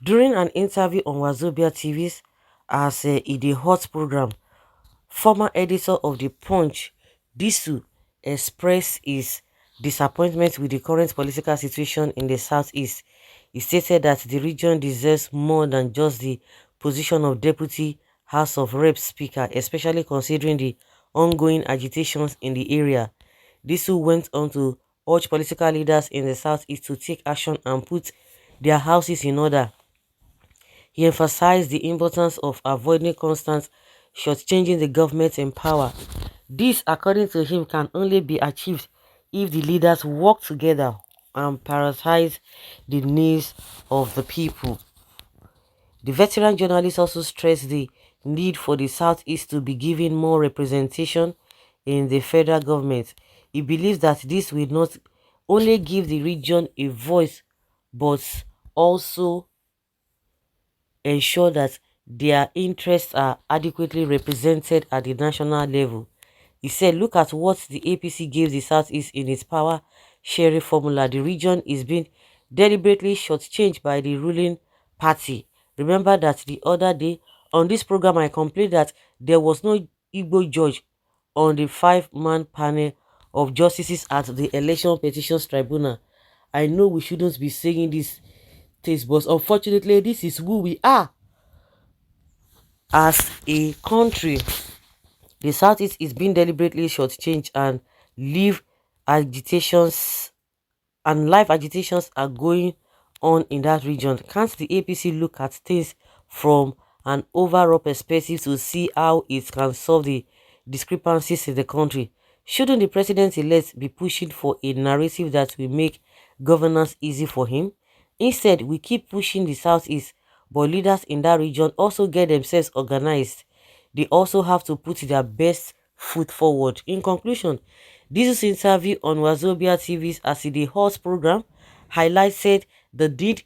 During an interview on Wazobia TV's as in the Hot program, former editor of The Punch, Disu, expressed his disappointment with the current political situation in the southeast. He stated that the region deserves more than just the position of Deputy House of Reps Speaker, especially considering the ongoing agitations in the area. Disu went on to urge political leaders in the southeast to take action and put their houses in order. He emphasized the importance of avoiding constant shortchanging the government in power. This, according to him, can only be achieved if the leaders work together and prioritize the needs of the people. The veteran journalist also stressed the need for the Southeast to be given more representation in the federal government. He believes that this will not only give the region a voice but also ensure that their interests are adequately represented at the national level. He said, look at what the APC gave the Southeast in its power sharing formula. The region is being deliberately shortchanged by the ruling party. Remember that the other day on this program I complained that there was no Igbo judge on the five-man panel of justices at the Election Petitions Tribunal. I know we shouldn't be saying this things, but unfortunately this is who we are as a country. The Southeast is being deliberately shortchanged and live agitations live agitations are going on in that region. Can't the APC look at things from an overall perspective to see how it can solve the discrepancies in the country? Shouldn't the president-elect be pushing for a narrative that will make governance easy for him? Instead, we keep pushing the Southeast, but leaders in that region also get themselves organized. They also have to put their best foot forward. In conclusion, this interview on Wazobia TV's As the Horse program highlighted the need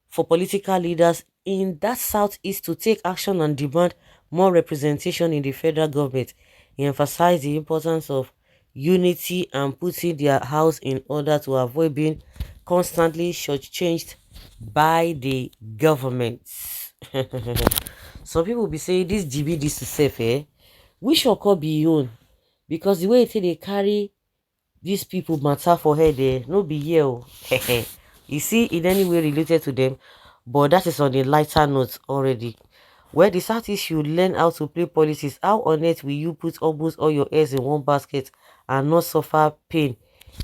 for political leaders in that southeast to take action and demand more representation in the federal government. He emphasized the importance of unity and putting their house in order to avoid being constantly shortchanged by the government. Some people be saying this GB this to safe, eh? We should call be own because the way they carry these people matter for her there, no be here. Oh. You see, in any way related to them, but that is on a lighter note already. Where the Southeast should learn how to play policies. How on earth will you put almost all your eggs in one basket and not suffer pain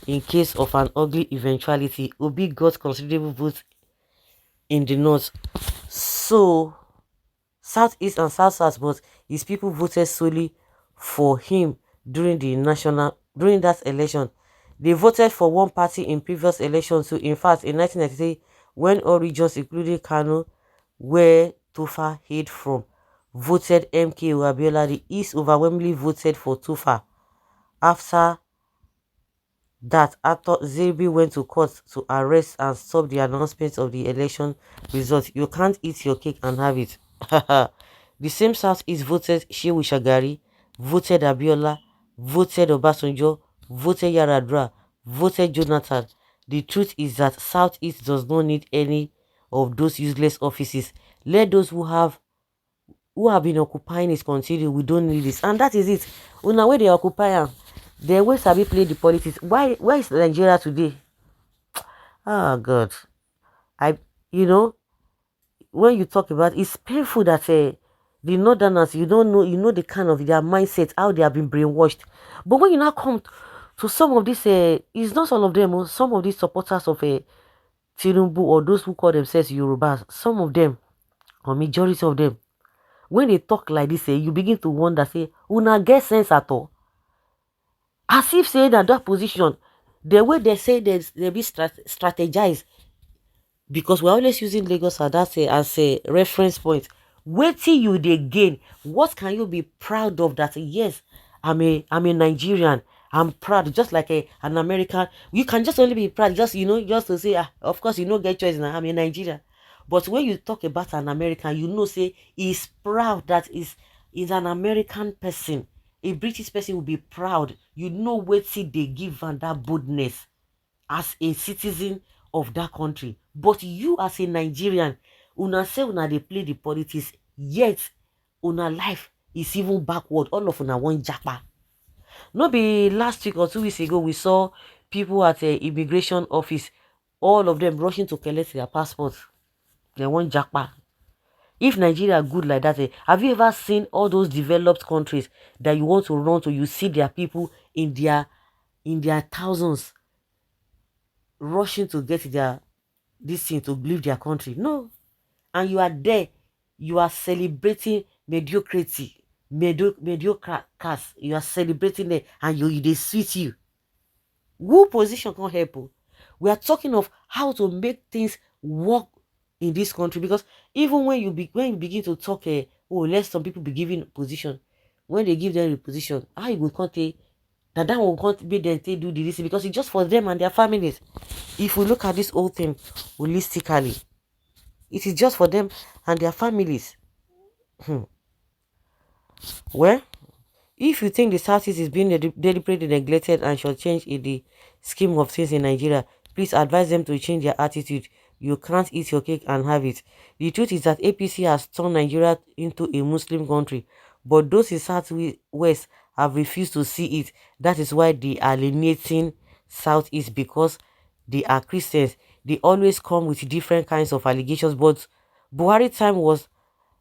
in case of an ugly eventuality? Obi got considerable votes in the north. So Southeast and South, but his people voted solely for him during that election. They voted for one party in previous elections. So in fact, in 1993, when all regions, including Kano, where Tufa hailed from, voted MK Abiola, the East overwhelmingly voted for Tufa. After that, after Zebi went to court to arrest and stop the announcement of the election result. You can't eat your cake and have it. The same Southeast voted Shehu Shagari, voted Abiola, voted Obasanjo, voted Yaradra, voted Jonathan. The truth is that Southeast does not need any of those useless offices. Let those who have been occupying it continue. We don't need this. And that is it. Una where they occupy am, they always have play the politics. Why is Nigeria today? Oh God. I you know, when you talk about it's painful that the northerners, you know the kind of their mindset, how they have been brainwashed. But when you now come to some of these it's not all of them, oh, some of these supporters of Tinubu or those who call themselves Yorubas, some of them or majority of them, when they talk like this, you begin to wonder, say, una get sense at all. As if saying that position, the way they say they be strategize, because we're always using Lagos as a reference point. Wait till you they gain. What can you be proud of that? Yes, I'm a Nigerian. I'm proud, just like an American. You can just only be proud, just to say, of course, get choice now. I'm a Nigerian. But when you talk about an American, say he's proud that is an American person. A British person will be proud. Wait till they give and that boldness as a citizen of that country. But you as a Nigerian, Una say una dey play the politics, yet una life is even backward. All of una one japa. No be last week or 2 weeks ago we saw people at the immigration office, all of them rushing to collect their passports. They want japa. If Nigeria good like that, have you ever seen all those developed countries that you want to run to? You see their people in their thousands rushing to get their this thing to leave their country. No, and you are there, you are celebrating mediocrity, mediocre cast. You are celebrating it, and they sweet you. Who position can help you? We are talking of how to make things work in this country, because even when you begin to talk, oh, let some people be given position. When they give them the position, how you go contact that will can't make them do the this, because it's just for them and their families. If we look at this whole thing holistically, it is just for them and their families. Well, if you think the Southeast is being deliberately neglected and should change in the scheme of things in Nigeria, please advise them to change their attitude. You can't eat your cake and have it. The truth is that APC has turned Nigeria into a Muslim country, but those in Southwest have refused to see it. That is why they are alienating Southeast, because they are Christians. They always come with different kinds of allegations, but Buhari time was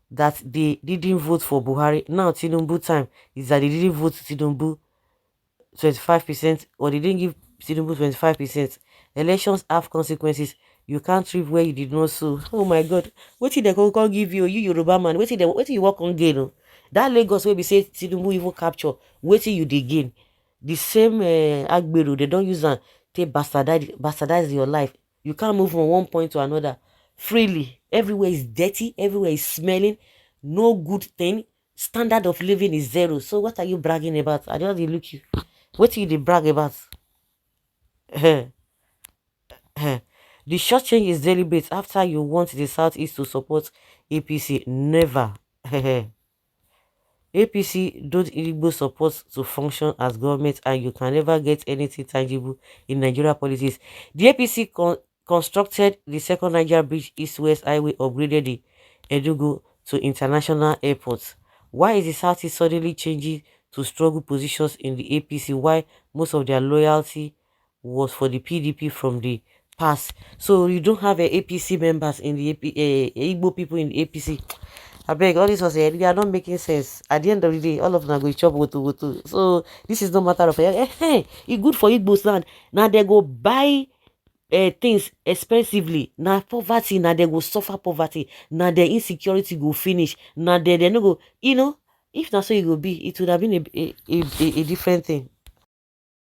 that they didn't vote for Buhari. Now Tinubu time is that they didn't vote Tinubu 25%, or they didn't give Tinubu 25%. Elections have consequences. You can't live where you did not sow. Oh my God. What did they can give you Yoruba man? What did you work on gain? Oh? That Lagos where we say Tinubu even capture. What you dey gain? The same Agbero, they don't use that to bastardize your life. You can't move from one point to another freely. Everywhere is dirty, everywhere is smelling, no good thing. Standard of living is zero. So what are you bragging about? I don't look you. What do you brag about? The short change is deliberate after you want the Southeast to support APC. Never. APC don't Igbo support to function as government, and you can never get anything tangible in Nigeria politics. The APC constructed the second Niger Bridge East-West Highway, upgraded the Enugu to international airports. Why is the Southeast suddenly changing to struggle positions in the APC? Why most of their loyalty was for the PDP from the past? So you don't have APC members in the Igbo people in the APC. I beg, all this was they are not making sense. At the end of the day, all of them are going to chop woto. So this is no matter of it's good for Igbos land. Now they go buy things expensively. Now poverty, now they go suffer poverty. Now their insecurity go finish. Now they no go, if not so it will be, it would have been a different thing.